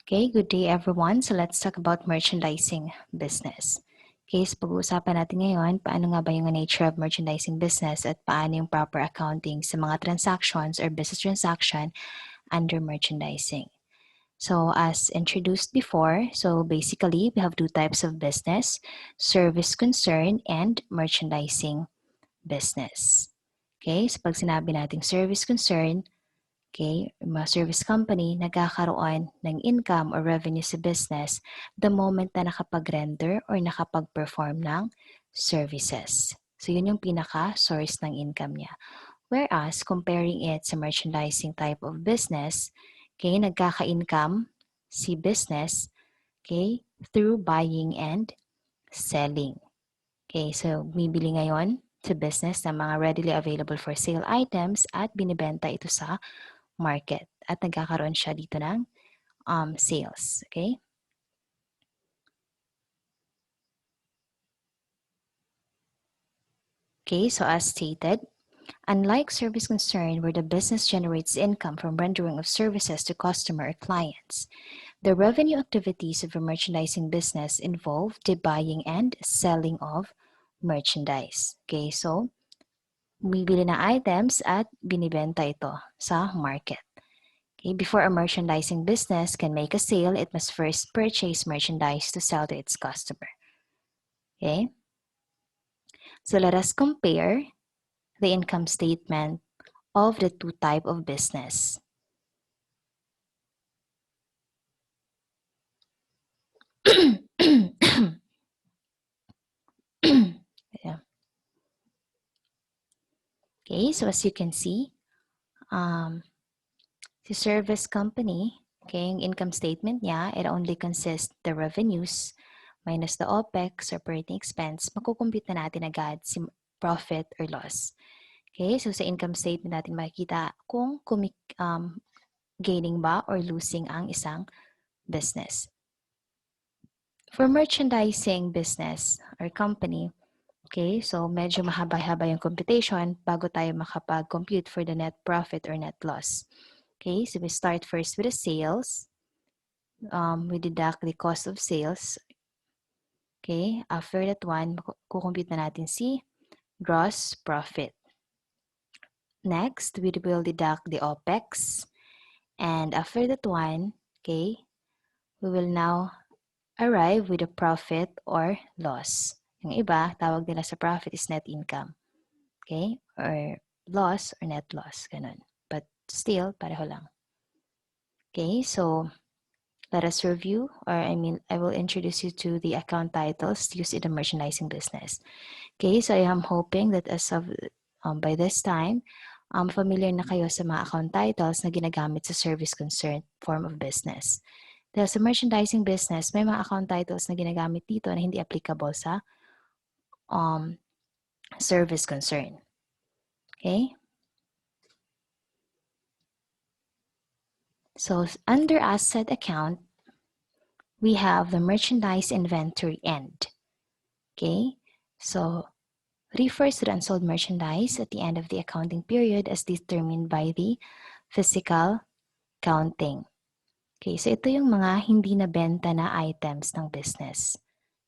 Okay, good day everyone. So let's talk about merchandising business. Okay, so pag-uusapan natin ngayon, paano nga ba yung nature of merchandising business at paano yung proper accounting sa mga transactions or business transaction under merchandising. So as introduced before, so basically we have two types of business, service concern and merchandising business. Okay, so pag sinabi nating service concern, okay, mga service company nagkakaroon ng income or revenue sa business the moment na nakapag-render or nakapag-perform ng services. So yun yung pinaka-source ng income niya. Whereas, comparing it sa merchandising type of business, okay, nagkaka-income si business, okay, through buying and selling. Okay, so bumibili ngayon sa business ng mga readily available for sale items at binibenta ito sa market at nagkakaroon siya dito ng sales. Okay? Okay, so as stated, unlike service concern where the business generates income from rendering of services to customer or clients, the revenue activities of a merchandising business involve the buying and selling of merchandise. Okay, so bumibili ng items at binibenta ito sa market. Okay, before a merchandising business can make a sale, it must first purchase merchandise to sell to its customer. Okay, so let us compare the income statement of the two type of business. Yeah. Okay, so as you can see, the service company, okay, yung income statement niya, it only consists the revenues minus the OPEX, operating expense. Makukumpute na natin agad si profit or loss. Okay, so sa income statement natin makikita kung gaining ba or losing ang isang business. For merchandising business or company, okay, so medyo mahaba-haba yung computation bago tayo makapag-compute for the net profit or net loss. Okay, so we start first with the sales. We deduct the cost of sales. Okay, after that one, kukompute na natin si gross profit. Next, we will deduct the OPEX. And after that one, okay, we will now arrive with a profit or loss. Yung iba, tawag nila sa profit is net income. Okay, or loss or net loss, ganun. But still, pareho lang. Okay, so let us review, or I will introduce you to the account titles used in the merchandising business. Okay, so I am hoping that as of by this time, familiar na kayo sa mga account titles na ginagamit sa service concern form of business. Dahil sa merchandising business, may mga account titles na ginagamit dito na hindi applicable sa service concern. Okay? So under asset account, we have the merchandise inventory end. Okay? So refers to the unsold merchandise at the end of the accounting period as determined by the physical counting. Okay, so ito yung mga hindi nabenta na items ng business.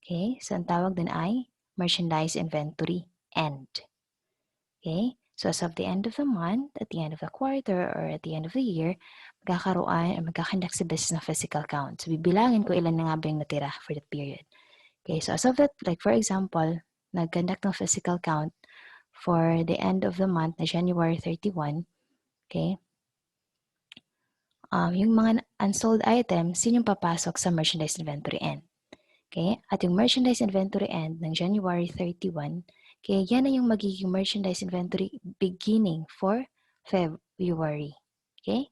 Okay, so ang tawag din ay merchandise inventory end. Okay, so as of the end of the month, at the end of the quarter, or at the end of the year, magkakandak sa business na physical count. So bibilangin ko ilan na nga ba yung natira for that period. Okay, so as of that, like for example, nag-conduct ng physical count for the end of the month na January 31, okay, yung mga unsold items, yun yung papasok sa merchandise inventory end. Okay? At yung merchandise inventory end ng January 31, okay, yan na yung magiging merchandise inventory beginning for February. Okay?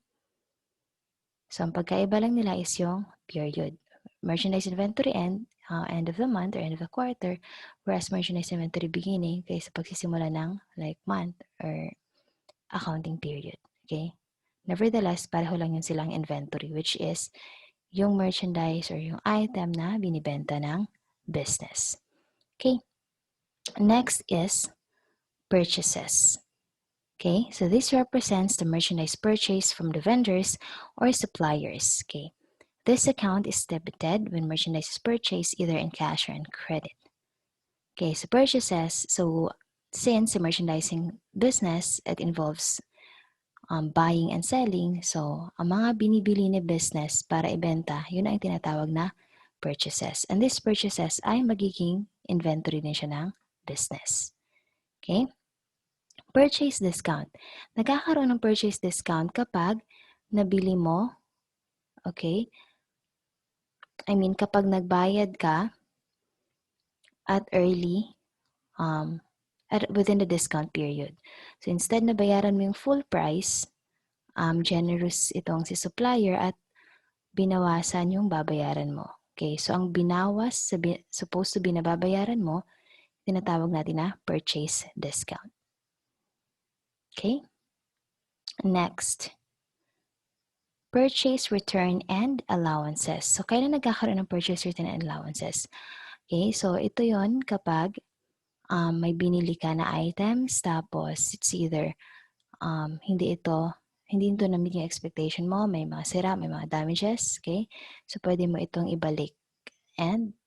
So, ang pagkaiba lang nila is yung period. Merchandise inventory end, end of the month or end of the quarter, whereas merchandise inventory beginning, okay, sa pagsisimula ng like month or accounting period. Okay? Nevertheless, pareho lang yun silang inventory, which is yung merchandise or yung item na binibenta ng business. Okay. Next is purchases. Okay, so this represents the merchandise purchased from the vendors or suppliers. Okay, This account is debited when merchandise is purchased either in cash or in credit. Okay, so purchases. So since the merchandising business, it involves buying and selling. So ang mga binibili ni business para ibenta, yun ang tinatawag na purchases. And these purchases ay magiging inventory din siya ng business. Okay? Purchase discount. Nagkakaroon ng purchase discount kapag nabili mo, okay? I mean, kapag nagbayad ka at early, within the discount period. So instead na bayaran mo yung full price, generous itong si supplier at binawasan yung babayaran mo. Okay, so ang binawas supposed to be na babayaran mo, tinatawag natin na purchase discount. Okay? Next, purchase return and allowances. So kailan nagkakaroon ng purchase return and allowances? Okay, so ito yon kapag may binili ka na items tapos it's either hindi ito na-meet yung expectation mo, may mga sira, may mga damages, okay? So pwede mo itong ibalik. And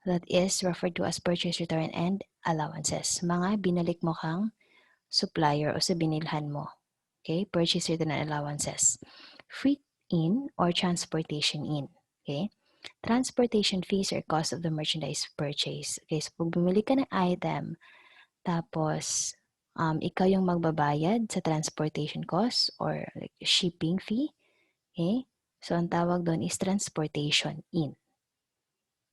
that is referred to as purchase return and allowances. Mga binalik mo kang supplier o sa binilhan mo. Okay? Purchase return and allowances. Freight in or transportation in. Okay? Transportation fees or cost of the merchandise purchase. Okay, so pag bumili ka ng item, tapos ikaw yung magbabayad sa transportation cost or like shipping fee. Okay? So ang tawag doon is transportation in.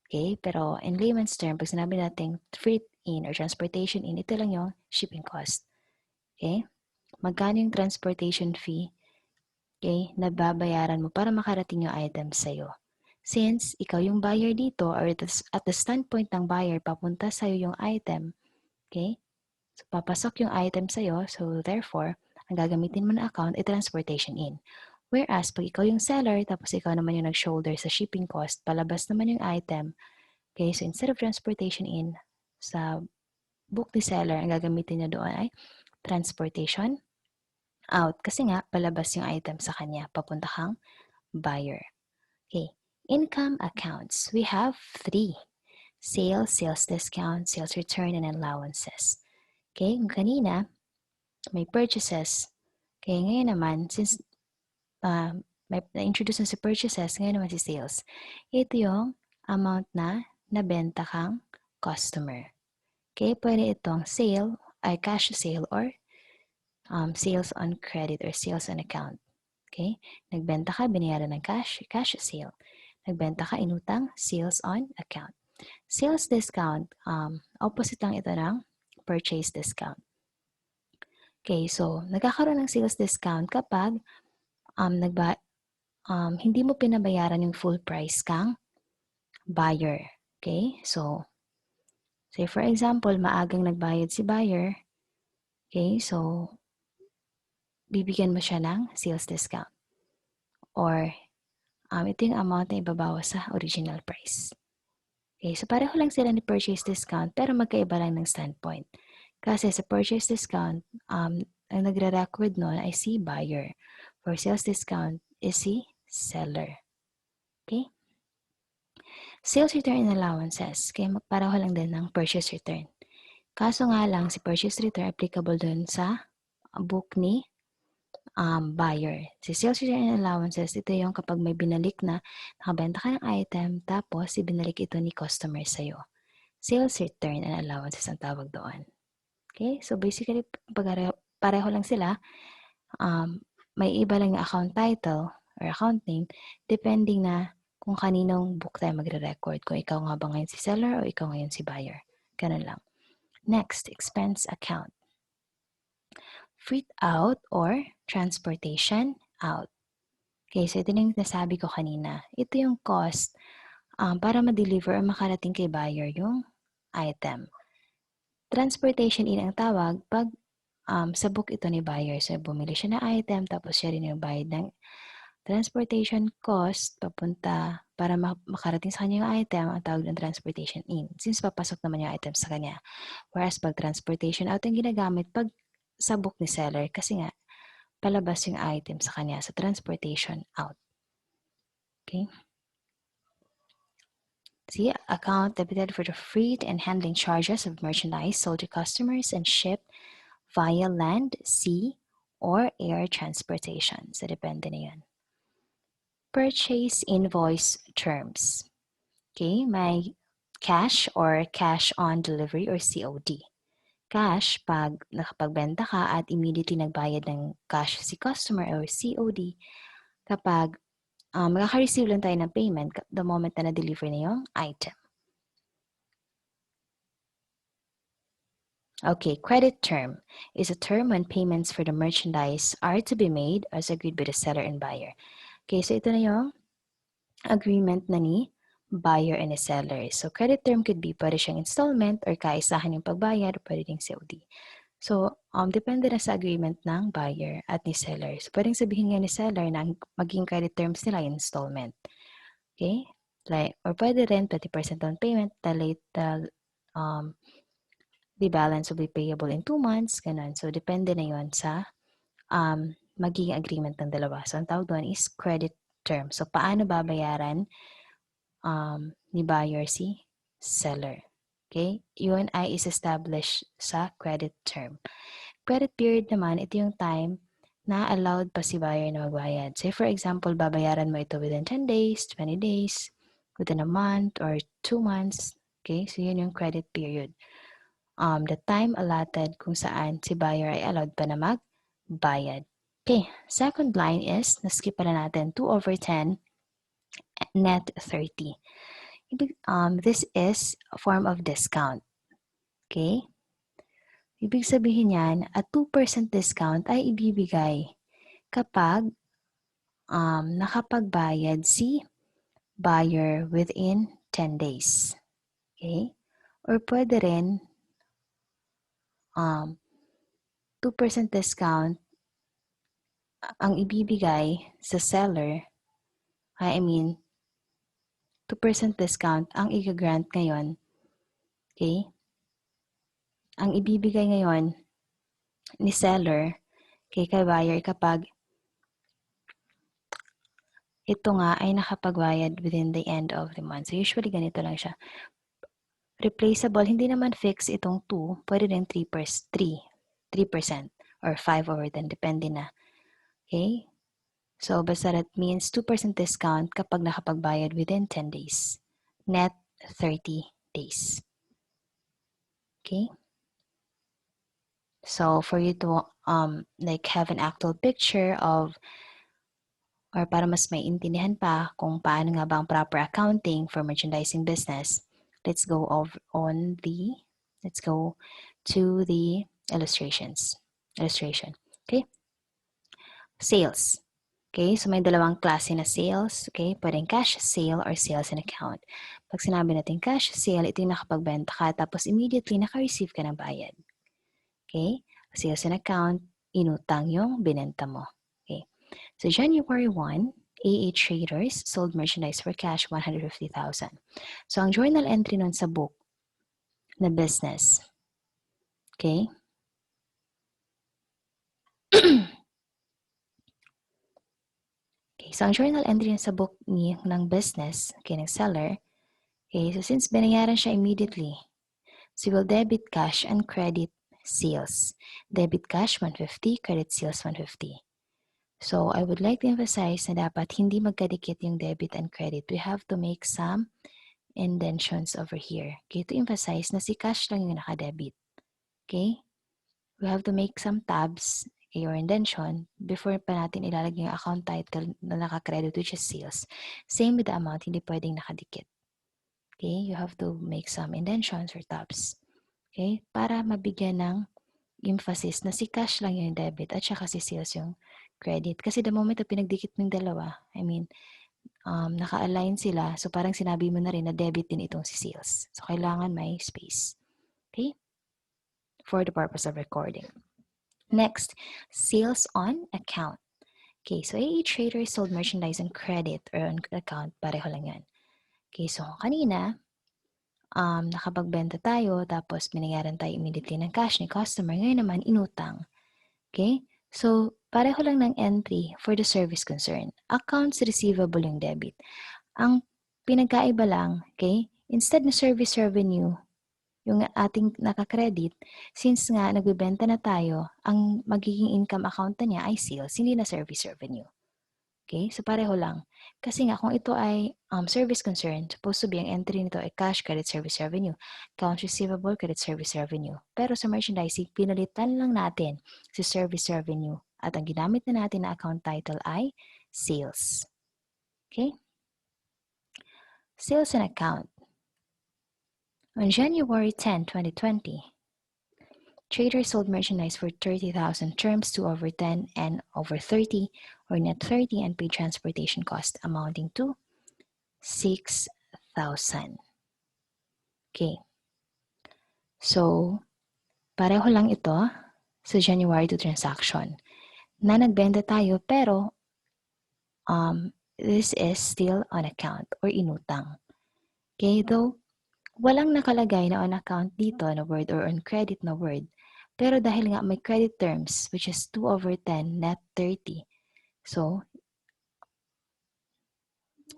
Okay? Pero in layman's term, pag sinabi natin freight in or transportation in, ito lang yung shipping cost. Okay? Magkano yung transportation fee, okay, na babayaran mo para makarating yung item sa'yo. Since ikaw yung buyer dito or at the standpoint ng buyer, papunta sa'yo yung item, okay? So, papasok yung item sa'yo, so therefore, ang gagamitin mo na account ay transportation in. Whereas, pag ikaw yung seller, tapos ikaw naman yung nag-shoulder sa shipping cost, palabas naman yung item, okay, so instead of transportation in, sa book ni seller, ang gagamitin niya doon ay transportation out. Kasi nga, palabas yung item sa kanya, papunta kang buyer. Okay, income accounts. We have 3. Sales, sales discount, sales return, and allowances. Okay, kanina, may purchases. Okay, ngayon naman, since may na-introduce na si purchases, ngayon naman si sales. Ito yung amount na nabenta kang customer. Okay, pwede itong sale, ay cash sale or sales on credit or sales on account. Okay, nagbenta ka, binayaran ng cash, cash sale. Nagbenta ka, inutang, sales on account. Sales discount, opposite lang ito ng purchase discount. Okay, so nagkakaroon ng sales discount kapag hindi mo pinabayaran yung full price kang buyer. Okay, so say for example, maagang nagbayad si buyer. Okay, so bibigyan mo siya ng sales discount. Or ito yung amount na ibabawas sa original price. Okay, so pareho lang sila ni purchase discount pero magkaiba lang ng standpoint. Kasi sa purchase discount, ang nagre-record nun ay si buyer. For sales discount is si seller. Okay? Sales return and allowances. Kaya pareho lang din ng purchase return. Kaso nga lang, si purchase return applicable dun sa book ni buyer. Si sales return and allowances, ito yung kapag may binalik na nakabenta ka ng item, tapos ibinalik ito ni customer sa'yo. Sales return and allowances ang tawag doon. Okay? So basically, pareho lang sila. May iba lang yung account title or account name, depending na kung kaninong book tayo magre-record. Kung ikaw nga ba ngayon si seller o ikaw ngayon si buyer. Ganun lang. Next, expense account. Freight out or transportation out. Okay, so ito yung nasabi ko kanina. Ito yung cost para ma-deliver o makarating kay buyer yung item. Transportation in ang tawag pag sa book ito ni buyer. So, bumili siya ng item, tapos siya rin yung bayad ng transportation cost papunta para makarating sa kanya yung item, ang tawag ng transportation in. Since papasok naman yung item sa kanya. Whereas pag transportation out ang ginagamit pag sa book ni seller kasi nga palabas yung item sa kanya sa transportation out. Okay. See, account debited for the freight and handling charges of merchandise sold to customers and shipped via land, sea, or air transportation. So, depende na yan. Purchase invoice terms. Okay, may cash or cash on delivery or COD. Cash, pag nakapagbenta ka at immediately nagbayad ng cash si customer or COD kapag makaka-receive lang tayo ng payment the moment na na-deliver na yung item. Okay, credit term is a term when payments for the merchandise are to be made as agreed by the seller and buyer. Okay, so ito na yung agreement na ni buyer and the seller. So, credit term could be pwede siyang installment or kaisahan yung pagbayad or pwede ding COD. So, depende na sa agreement ng buyer at ni seller. So, pwedeng sabihin nga ni seller na maging credit terms nila installment. Okay? Like, or pwede rin 20% down payment, the balance will be payable in 2 months, ganun. So, depende na yon sa magiging agreement ng dalawa. So, ang tawag doon is credit term. So, paano babayaran ni buyer si seller? Okay? Yun ay is-establish sa credit term. Credit period naman, ito yung time na allowed pa si buyer na magbayad. Say, for example, babayaran mo ito within 10 days, 20 days, within a month, or 2 months. Okay? So, yun yung credit period. The time allotted kung saan si buyer ay allowed pa na magbayad. Okay, second line is, na-skip pala natin, 2/10 net 30. This is a form of discount. Okay? Ibig sabihin yan, a 2% discount ay ibibigay kapag nakapagbayad si buyer within 10 days. Okay? Or pwede rin 2% discount ang ibibigay sa seller, 2% discount ang i-grant ngayon, okay? Ang ibibigay ngayon ni seller kay buyer kapag ito nga ay nakapagbayad within the end of the month. So usually ganito lang siya. Replaceable, hindi naman fix itong 2, pwede rin 3% or 5 over 10, depende na. Okay? So, basta that means 2% discount kapag nakapagbayad within 10 days. Net 30 days. Okay? So, for you to like have an actual picture of or para mas maintindihan pa kung paano nga ba ang proper accounting for merchandising business, let's go to the illustration. Okay? Sales. Okay, so may dalawang klase na sales. Okay, pwedeng cash sale or sales in account. Pag sinabi natin cash sale, ito yung nakapagbenta ka tapos immediately naka-receive ka ng bayad. Okay, sales in account, inutang yung binenta mo. Okay, so January 1, AA Traders sold merchandise for cash 150,000. So ang journal entry nun sa book na business. Okay, okay, so ang journal entry sa book ng business, okay, ng seller, okay, so since binayaran siya immediately, so we'll debit cash and credit sales. Debit cash 150, credit sales 150. So I would like to emphasize na dapat hindi magkadikit yung debit and credit. We have to make some indentions over here. Okay, to emphasize na si cash lang yung nakadebit. Okay? We have to make some tabs or indention before pa natin ilalagay yung account title na naka-credit which is sales. Same with the amount, hindi pwedeng nakadikit. Okay? You have to make some indentions or tabs. Okay? Para mabigyan ng emphasis na si cash lang yung debit at saka si sales yung credit. Kasi the moment na pinagdikit mo yung dalawa, naka-align sila. So parang sinabi mo na rin na debit din itong si sales. So kailangan may space. Okay? For the purpose of recording. Next, sales on account. Okay, so AA Trader sold merchandise on credit or on account. Pareho lang yan. Okay, so kanina, nakapagbenta tayo, tapos binayaran tayo immediately ng cash ni customer. Ngayon naman, inutang. Okay? So, pareho lang ng entry for the service concern. Accounts receivable yung debit. Ang pinagkaiba lang, okay, instead na service revenue, yung ating nakakredit, since nga nagbebenta na tayo, ang magiging income account na niya ay sales, hindi na service revenue. Okay, so pareho lang. Kasi nga kung ito ay service concern, supposed to be ang entry nito ay cash, credit, service revenue. Accounts receivable, credit, service revenue. Pero sa merchandising, pinalitan lang natin si service revenue. At ang ginamit na natin na account title ay sales. Okay? Sales and account. On January 10, 2020, traders sold merchandise for 30,000 terms 2 over 10 and over 30 or net 30 and paid transportation cost amounting to 6,000. Okay. So, pareho lang ito sa January 2 transaction na nagbenta tayo pero this is still on account or inutang. Okay, though walang nakalagay na on account dito na word or on credit na word. Pero dahil nga may credit terms, which is 2 over 10, net 30. So,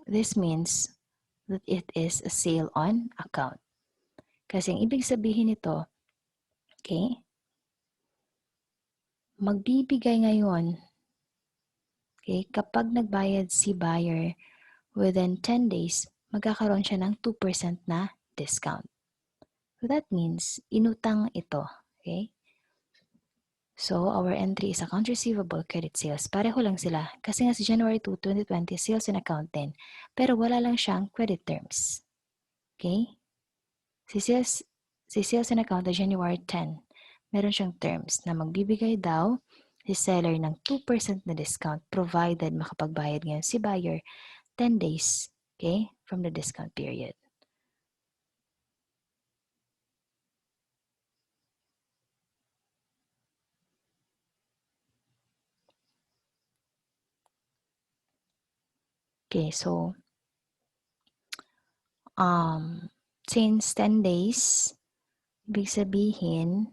this means that it is a sale on account. Kasi ang ibig sabihin nito, okay, magbibigay ngayon, okay, kapag nagbayad si buyer within 10 days, magkakaroon siya ng 2% na discount. So that means, inutang ito, okay? So, our entry is account receivable, credit sales. Pareho lang sila. Kasi nga sa January 2, 2020, sales and account din. Pero wala lang siyang credit terms. Okay? Si sales and account na January 10, meron siyang terms na magbibigay daw si seller ng 2% na discount provided makapagbayad ngayon si buyer 10 days, okay, from the discount period. Okay, so since 10 days, ibig sabihin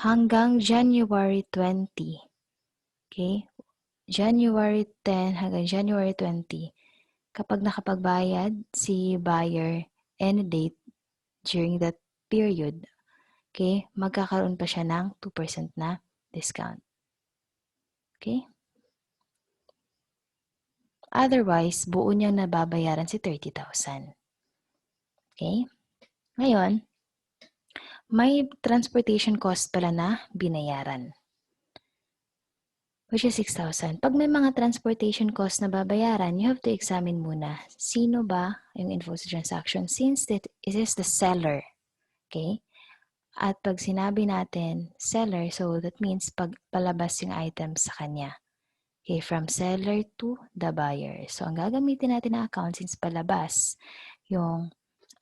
hanggang January 20. Okay? January 10 hanggang January 20. Kapag nakapagbayad si buyer any date during that period, okay, magkakaroon pa siya ng 2% na discount. Okay? Otherwise, buo niyang nababayaran si 30,000. Okay? Ngayon, may transportation cost pala na binayaran, which is 6,000. Pag may mga transportation cost na babayaran, you have to examine muna sino ba yung invoice transaction since it is the seller. Okay? At pag sinabi natin seller, so that means pag palabas yung item sa kanya. Okay, from seller to the buyer. So, ang gagamitin natin na account since palabas yung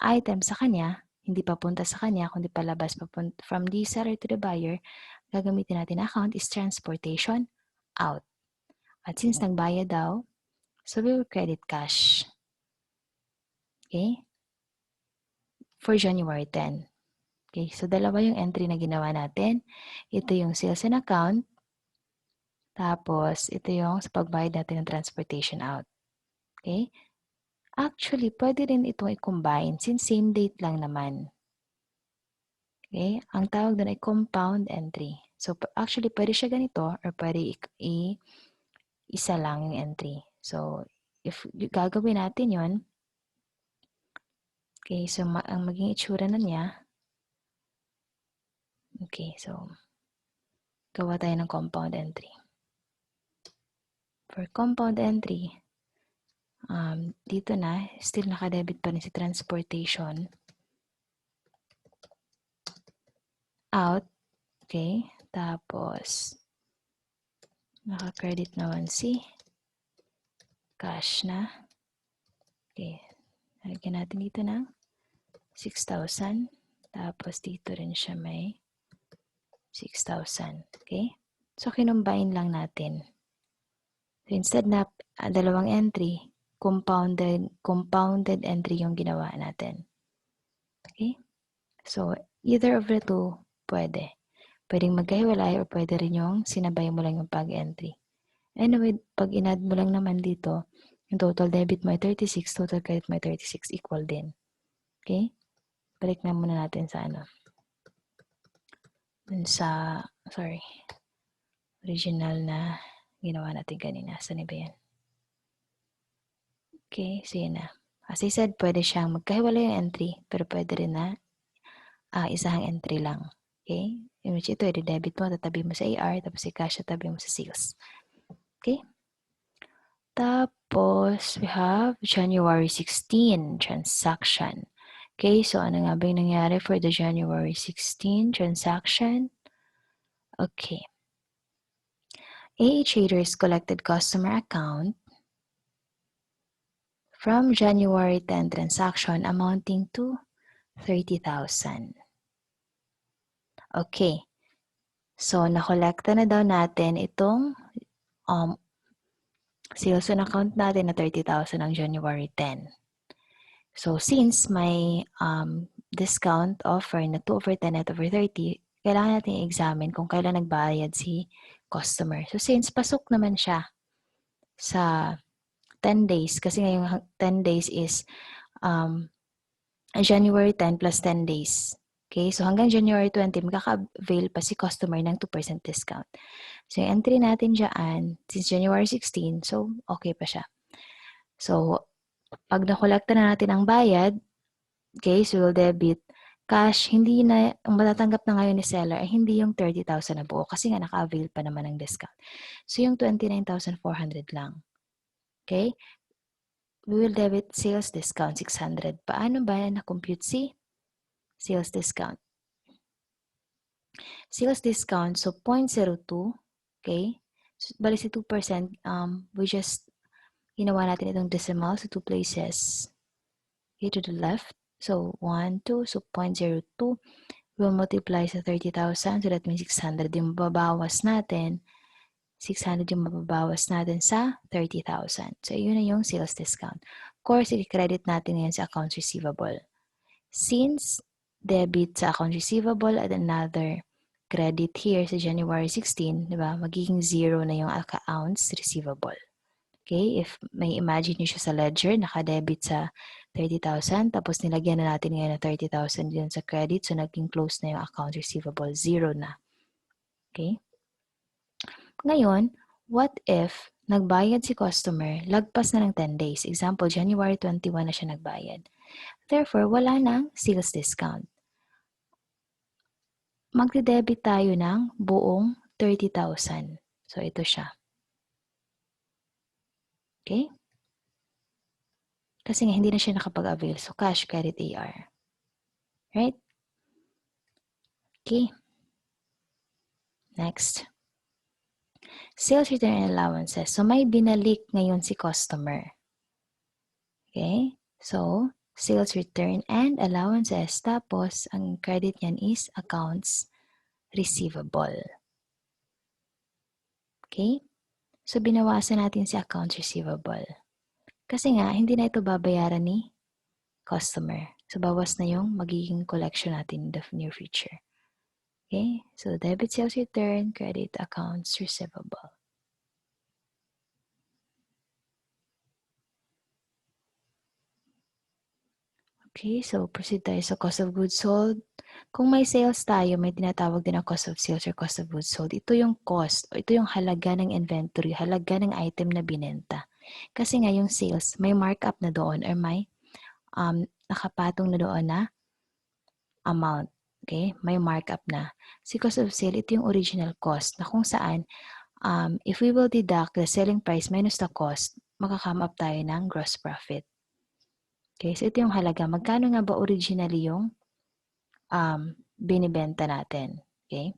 item sa kanya, hindi papunta sa kanya, kundi palabas from the seller to the buyer, gagamitin natin na account is transportation out. At since nagbayad daw, so we will credit cash. Okay? For January 10. Okay, so dalawa yung entry na ginawa natin. Ito yung sales and account. Tapos, ito yung sa pagbayad natin ng transportation out. Okay? Actually, pwede rin itong i-combine since same date lang naman. Okay? Ang tawag doon ay compound entry. So, actually, pwede siya ganito or pwede isa lang yung entry. So, if gagawin natin yon, okay, so ang maging itsura na niya, okay, so, gawa tayo ng compound entry. For compound entry, dito na, still nakadebit pa rin si transportation out. Okay, tapos, naka-credit naman si cash na. Okay, nalagyan natin dito ng 6,000. Tapos, dito rin siya may 6,000. Okay, so kinumbine lang natin. So, instead na dalawang entry, compounded entry yung ginawa natin. Okay? So, either of the two, pwede. Pwedeng magkahiwalay or pwede rin yung sinabay mo lang yung pag-entry. Anyway, pag in-add mo lang naman dito, yung total debit mo ay 36, total credit mo ay 36, equal din. Okay? Balik na muna natin sa original na ginawa natin kanina. Saan ba yan? Okay, so yun na. As I said, pwede siyang magkahiwalay yung entry, pero pwede rin na isang entry lang. Okay? In which ito, i-debit mo, tatabi mo sa AR, tapos i-cash, tatabi mo sa sales. Okay? Tapos, we have January 16 transaction. Okay, so ano nga ba yung nangyari for the January 16 transaction? Okay. AA Traders collected customer account from January 10 transaction amounting to 30,000. Okay. So, nakolekta na daw natin itong sales on account natin na 30,000 ng January 10. So, since may discount offer na 2/10 net over 30, kailangan natin i-examine kung kailan nagbayad si customer. So, since pasok naman siya sa 10 days, kasi ngayong 10 days is January 10 plus 10 days. Okay, so hanggang January 20, makaka-avail pa si customer ng 2% discount. So, yung entry natin dyan, since January 16, so okay pa siya. So, pag nakolekta na natin ang bayad, okay, so we'll debit cash, hindi na, ang matatanggap na ngayon ni seller ay hindi yung 30,000 na buo kasi nga naka-avail pa naman ng discount. So, yung 29,400 lang. Okay? We will debit sales discount 600. Paano ba na-compute si sales discount? Sales discount, so 0.02, okay? So, bali si 2%, we just, ginawa natin itong decimal sa 2 places. Okay, to the left. So, 1, 2, so 0.02. We'll multiply sa 30,000, so that means 600 yung mababawas natin. 600 yung mababawas natin sa 30,000. So, yun na yung sales discount. Of course, i-credit natin ngayon sa accounts receivable. Since debit sa accounts receivable at another credit here sa January 16, di ba, magiging 0 na yung accounts receivable. Okay, if may imagine nyo siya sa ledger, naka-debit sa 30,000, tapos nilagyan na natin ngayon na 30,000 din sa credit, so naging close na yung accounts receivable, 0 na. Okay? Ngayon, what if nagbayad si customer, lagpas na ng 10 days. Example, January 21 na siya nagbayad. Therefore, wala nang sales discount. Magde-debit tayo ng buong 30,000. So, ito siya. Okay? Kasi nga, hindi na siya nakapag-avail. So, cash, credit, AR. Right? Okay. Next. Sales return and allowances. So, may binalik ngayon si customer. Okay? So, sales return and allowances. Tapos, ang credit niyan is accounts receivable. Okay? So, binawasan natin si accounts receivable. Kasi nga, hindi na ito babayaran ni customer. So, bawas na yung magiging collection natin in the near future. Okay? So, debit sales return, credit accounts receivable. Okay, so proceed tayo sa cost of goods sold. Kung may sales tayo, may tinatawag din na cost of sales or cost of goods sold. Ito yung cost, o ito yung halaga ng inventory, halaga ng item na binenta. Kasi nga yung sales, may markup na doon or may nakapatong na doon na amount. Okay, may markup na. Si cost of sale, ito yung original cost na kung saan if we will deduct the selling price minus the cost, makakame up tayo ng gross profit. Okay, so ito yung halaga. Magkano nga ba originally yung binibenta natin? Okay?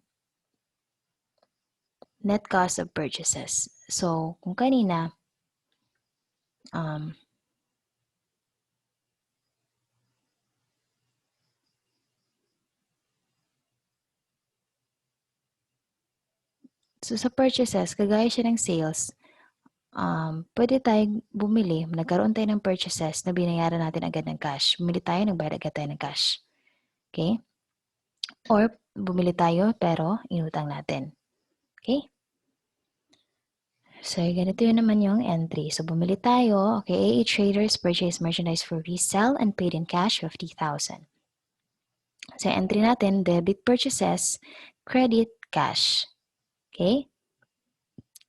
Net cost of purchases. So, kung kanina, so sa purchases, kagaya siya ng sales, pwede tayong bumili, nagkaroon tayo ng purchases na binayaran natin agad ng cash. Bumili tayo, nagbayad agad tayo ng cash. Okay? Or bumili tayo pero inutang natin. Okay? So, ganito yun naman yung entry. So, bumili tayo. Okay, AA Traders purchased merchandise for resale and paid in cash 50,000. So, entry natin, debit purchases, credit, cash. Okay?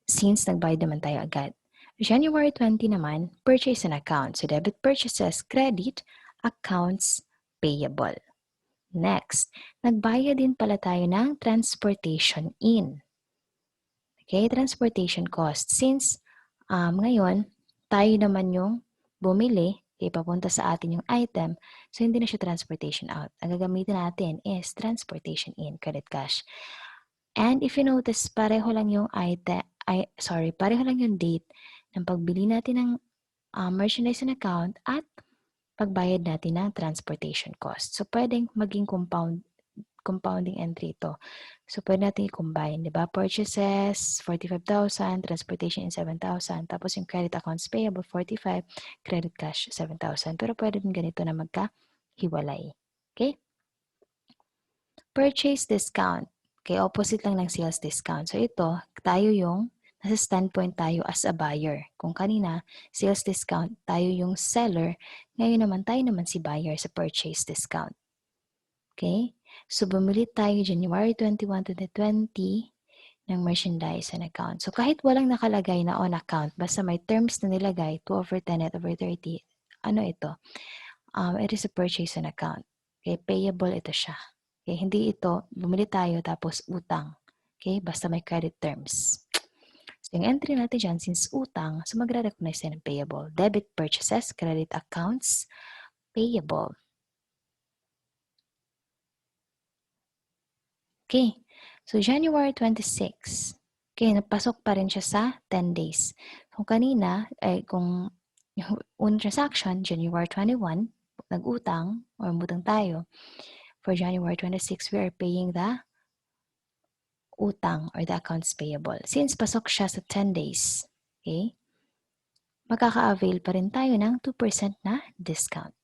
Since nagbayad naman tayo agad. January 20 naman, purchase and account. So, debit purchases, credit, accounts, payable. Next, nagbayad din pala tayo ng transportation in. Okay, transportation cost. Since ngayon, tayo naman yung bumili, papunta sa atin yung item, so hindi na siya transportation out. Ang gagamitin natin is transportation in, credit cash. And if you notice, pareho lang yung pareho lang yung date ng pagbili natin ng merchandise and account at pagbayad natin ng transportation cost. So, pwedeng maging compounding entry ito. So, pwede natin i-combine, di ba? Purchases, 45,000, transportation in 7,000, tapos yung credit accounts payable, 45, credit cash, 7,000. Pero pwede din ganito na magkahiwalay. Okay? Purchase discount. Okay, opposite lang ng sales discount. So, ito, tayo yung nasa standpoint tayo as a buyer. Kung kanina, sales discount, tayo yung seller. Ngayon naman, tayo naman si buyer sa purchase discount. Okay? So, bumili tayo January 21, 2020 ng merchandise and account. So, kahit walang nakalagay na on account, basta may terms na nilagay, 2 over 10, net over 30, ano ito? It is a purchase and account. Okay? Payable ito siya. Okay? Hindi ito, bumili tayo tapos utang. Okay? Basta may credit terms. So, yung entry natin dyan, since utang, so magre-recognize tayo ng payable. Debit purchases, credit accounts, payable. Okay, so January 26. Okay, napasok pa rin siya sa 10 days. Kung kanina, kung yung unang transaction, January 21, nag-utang or umutang tayo. For January 26, we are paying the utang or the accounts payable. Since pasok siya sa 10 days, okay, makaka-avail pa rin tayo ng 2% na discount.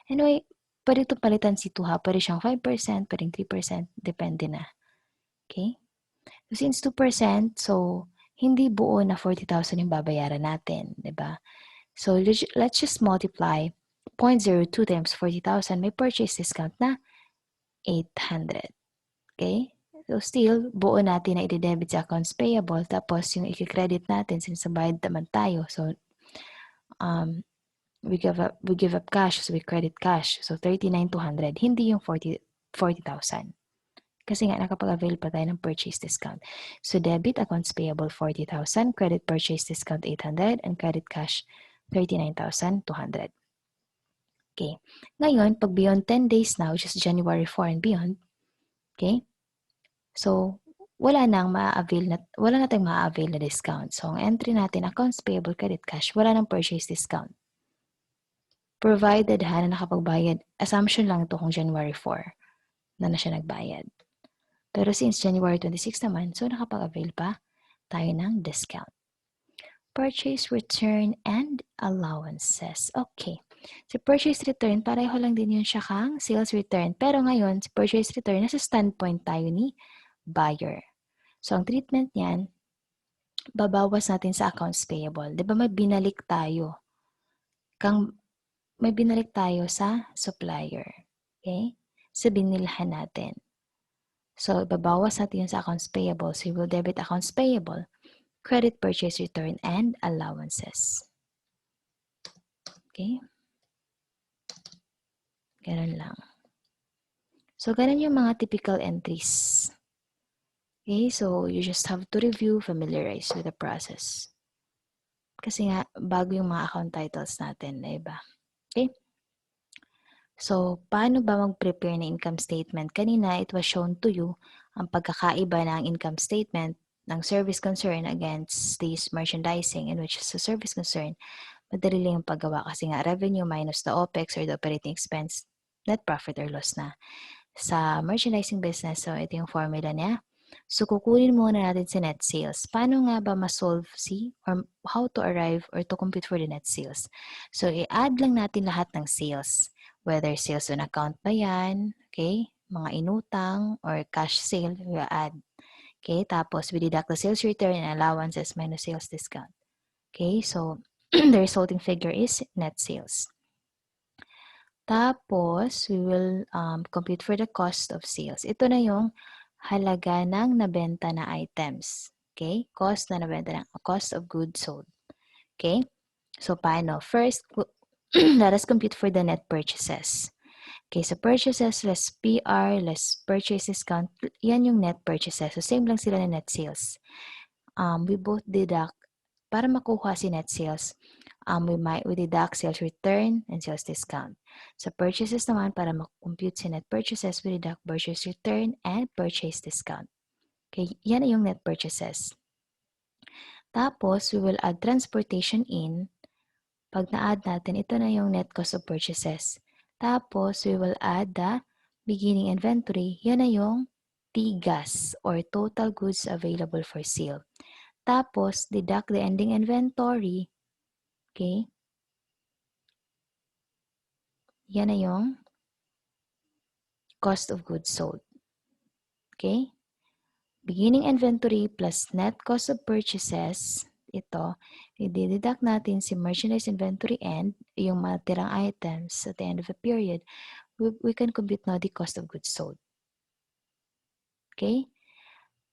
Anyway, pwede ito palitan si 2 ha. Pwede siyang 5%, pwedeng 3%, depende na. Okay? So, since 2%, so hindi buo na 40,000 yung babayaran natin, di ba? So, let's just multiply 0.02 times 40,000. May purchase discount na 800. Okay? So, still, buo natin na i-debit sa accounts payable. Tapos, yung i-credit natin, since bayad naman tayo. So, we give up cash, so we credit cash. So, 39,200. Hindi yung 40,000. Kasi nga nakapag-avail pa tayo ng purchase discount. So, debit accounts payable 40,000, credit purchase discount 800, and credit cash 39,200. Okay. Ngayon, pag beyond 10 days now, which is January 4 and beyond, okay, so wala na tayong ma-avail na discount. So, ang entry natin, accounts payable, credit cash, wala nang purchase discount. Provided na nakapagbayad, assumption lang ito kung January 4 na siya nagbayad. Pero since January 26 naman, so nakapag-avail pa tayo ng discount. Purchase, return, and allowances. Okay. Si purchase return, pareho lang din yun siya kang sales return. Pero ngayon, si purchase return, nasa standpoint tayo ni buyer. So, ang treatment niyan, babawas natin sa accounts payable. Di ba may binalik tayo? May binalik tayo sa supplier. Okay? Sa binilhan natin. So, ibabawas natin yun sa accounts payable. So, we will debit accounts payable, credit purchase return, and allowances. Okay? Ganun lang. So, ganun yung mga typical entries. Okay? So, you just have to review, familiarize with the process. Kasi nga, bago yung mga account titles natin, diba? Okay? So, paano ba mag-prepare ng income statement? Kanina, it was shown to you ang pagkakaiba ng income statement ng service concern against this merchandising, in which sa service concern, madali lang yung paggawa kasi nga revenue minus the OPEX or the operating expense, net profit or loss na. Sa merchandising business, so ito yung formula niya. So, kukunin muna natin si net sales. Paano nga ba ma-solve or how to arrive or to compute for the net sales? So, i-add lang natin lahat ng sales. Whether sales on account ba yan, okay? mga inutang or cash sale, we will add. Okay, tapos we deduct the sales return and allowances minus sales discount. Okay, so the resulting figure is net sales. Tapos, we will compute for the cost of sales. Ito na yung halaga ng nabenta na items. Okay? Cost na nabenta ng cost of goods sold. Okay? So, paano? First, let us compute for the net purchases. Okay, so purchases less PR less purchase discount, yan yung net purchases. So, same lang sila na net sales. We both deduct, para makuha si net sales, we deduct sales return and sales discount. Sa purchases naman, para makompute si net purchases, we deduct purchase return and purchase discount. Okay, yan yung net purchases. Tapos, we will add transportation in. Pag na-add natin, ito na yung net cost of purchases. Tapos, we will add the beginning inventory. Yan na yung TGAS or total goods available for sale. Tapos, deduct the ending inventory. Okay? Yan na yung cost of goods sold. Okay? Beginning inventory plus net cost of purchases. Ito, i-deduct natin si merchandise inventory end, yung matirang items at the end of the period. We can compute now the cost of goods sold. Okay?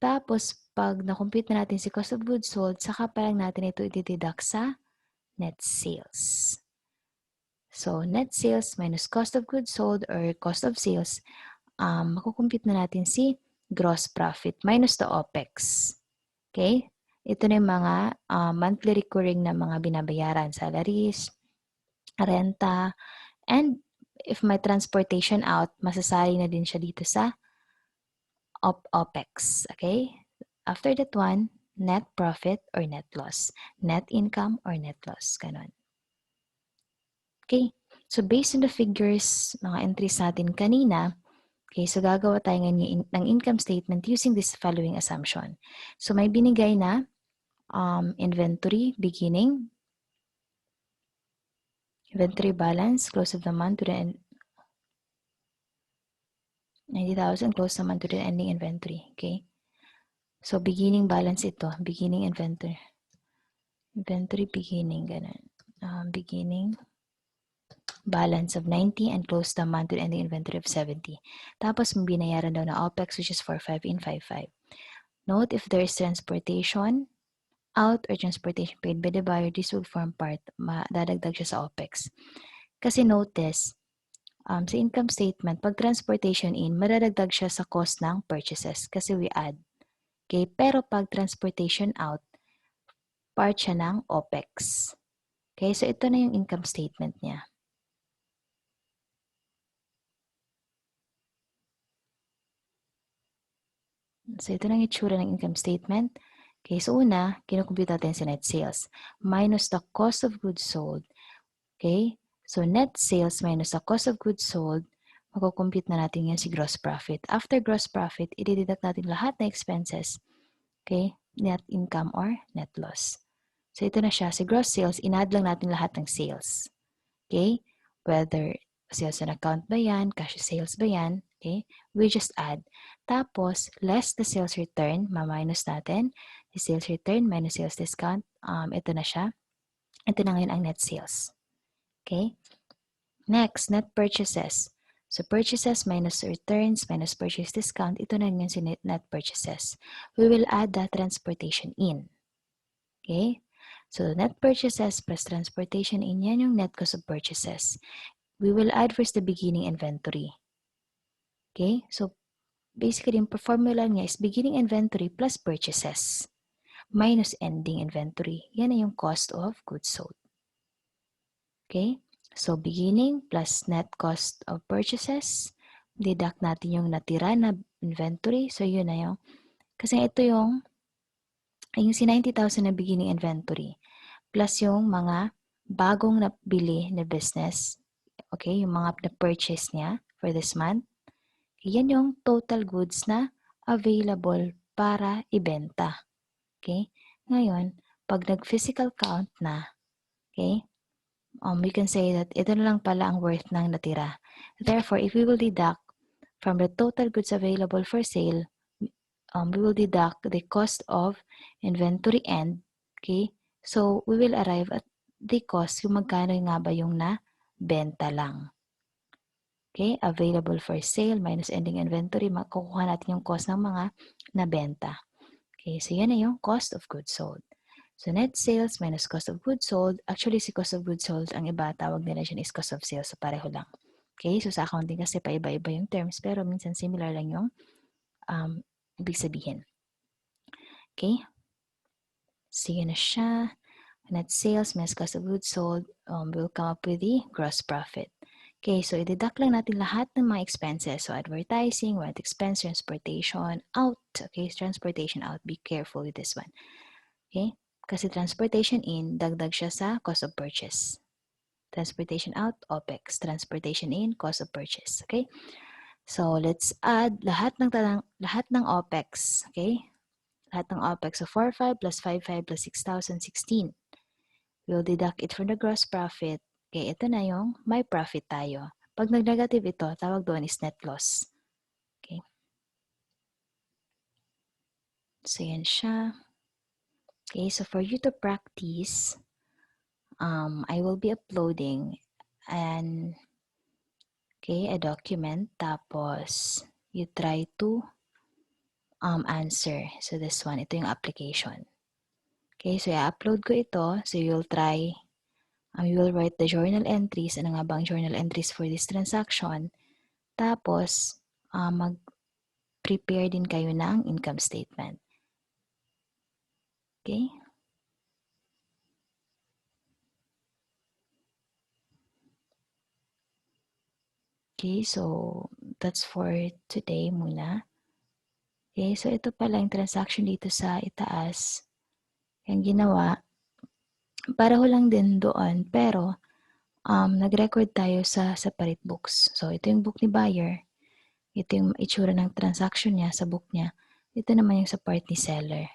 Tapos, pag na-compute na natin si cost of goods sold, saka pa lang natin ito i-deduct sa net sales. So, net sales minus cost of goods sold or cost of sales, makukumpute na natin si gross profit minus the OPEX. Okay? Ito na yung mga monthly recurring na mga binabayaran, salaries, renta, and if may transportation out, masasali na din siya dito sa OPEX. Okay? After that one, net profit or net loss, net income or net loss, ganun. Okay? So based on the figures, mga entries natin kanina, okay, so gagawa tayo ngayon ng income statement using this following assumption. So may binigay na inventory beginning, inventory balance, close of the month to the end, 90,000, close the month to the ending inventory. Okay? So beginning balance ito, beginning inventory. Inventory beginning, ganun. Beginning balance of 90 and close the month with ending inventory of 70. Tapos may binayaran daw na OPEX which is 45 in 55. Note if there is transportation out or transportation paid by the buyer, this will form part, madadagdag siya sa OPEX. Kasi notice, sa income statement, pag transportation in, madadagdag siya sa cost ng purchases kasi we add. Okay? Pero pag transportation out, part siya ng OPEX. Okay? So ito na yung income statement niya. So, ito na yung itsura ng income statement. Okay, so una, kinukompute natin si net sales minus the cost of goods sold. Okay, so net sales minus the cost of goods sold, makukompute na natin yan si gross profit. After gross profit, i-deduct natin lahat ng expenses. Okay, net income or net loss. So, ito na siya. Si gross sales, in-add lang natin lahat ng sales. Okay, whether sales on account ba yan, cash sales ba yan, okay, we just add. Tapos, less the sales return, ma-minus natin. The sales return minus sales discount, ito na siya. Ito na ngayon ang net sales. Okay? Next, net purchases. So, purchases minus returns minus purchase discount, ito na ngayon si net purchases. We will add the transportation in. Okay? So, net purchases plus transportation in, yan yung net cost of purchases. We will add first the beginning inventory. Okay? So, basically, yung formula niya is beginning inventory plus purchases minus ending inventory. Yan na yung cost of goods sold. Okay? So, beginning plus net cost of purchases. Deduct natin yung natira na inventory. So, yun na yung, kasi ito yung si 90,000 na beginning inventory plus yung mga bagong nabili na business. Okay? Yung mga na-purchase niya for this month. Yan yung total goods na available para ibenta. Okay? Ngayon, pag nag-physical count na, okay, we can say that ito na lang pala ang worth ng natira. Therefore, if we will deduct From the total goods available for sale, we will deduct the cost of inventory end. Okay? So, we will arrive at the cost kung magkano nga ba yung na-benta lang. Okay? Available for sale minus ending inventory, makukuha natin yung cost ng mga nabenta. Okay? So, yan na yung cost of goods sold. So, net sales minus cost of goods sold. Actually, si cost of goods sold, ang iba, tawag nila dyan is cost of sales. So, pareho lang. Okay? So, sa accounting kasi paiba-iba yung terms, pero minsan similar lang yung ibig sabihin. Okay? So, yun na siya. Net sales minus cost of goods sold, we'll come up with the gross profit. Okay, so i-deduct lang natin lahat ng mga expenses. So, advertising, rent expense, transportation, out. Okay, transportation out. Be careful with this one. Okay, kasi transportation in, dagdag siya sa cost of purchase. Transportation out, OPEX. Transportation in, cost of purchase. Okay, so let's add lahat ng OPEX. Okay, lahat ng OPEX. So, 4,500 plus 5,500 plus 6,016. We'll deduct it from the gross profit. Okay, ito na yung may profit tayo. Pag nag-negative ito, tawag doon is net loss. Okay. So, yan siya. Okay, so for you to practice, I will be uploading a document. Tapos, you try to answer. So, this one, ito yung application. Okay, so i-upload ko ito. So, you'll try, you will write the journal entries. Ano nga bang journal entries for this transaction? Tapos, mag-prepare din kayo ng income statement. Okay? Okay, so that's for today muna. Okay, so ito pala yung transaction dito sa itaas. Yung ginawa, pareho lang din doon, pero nag-record tayo sa separate books. So ito yung book ni buyer. Ito yung itsura ng transaction niya sa book niya. Ito naman yung sa part ni seller.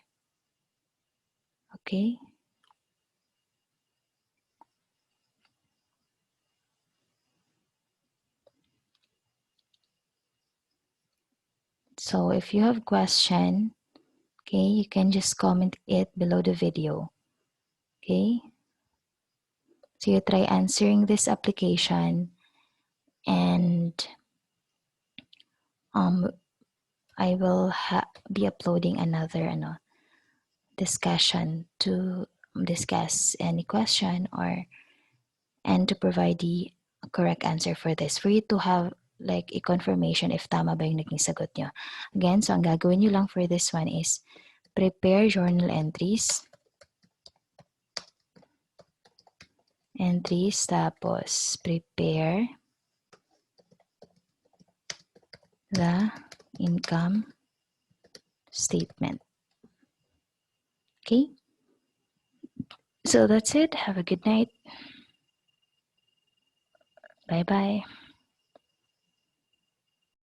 Okay? So if you have question, okay, you can just comment it below the video. Okay? So you try answering this application and I will be uploading another discussion to discuss any question and to provide the correct answer for this, for you to have like a confirmation if tama ba yung naging sagot nyo. Again, so ang gagawin nyo lang for this one is prepare journal entries. Tapos prepare the income statement. Okay? So that's it. Have a good night. Bye-bye.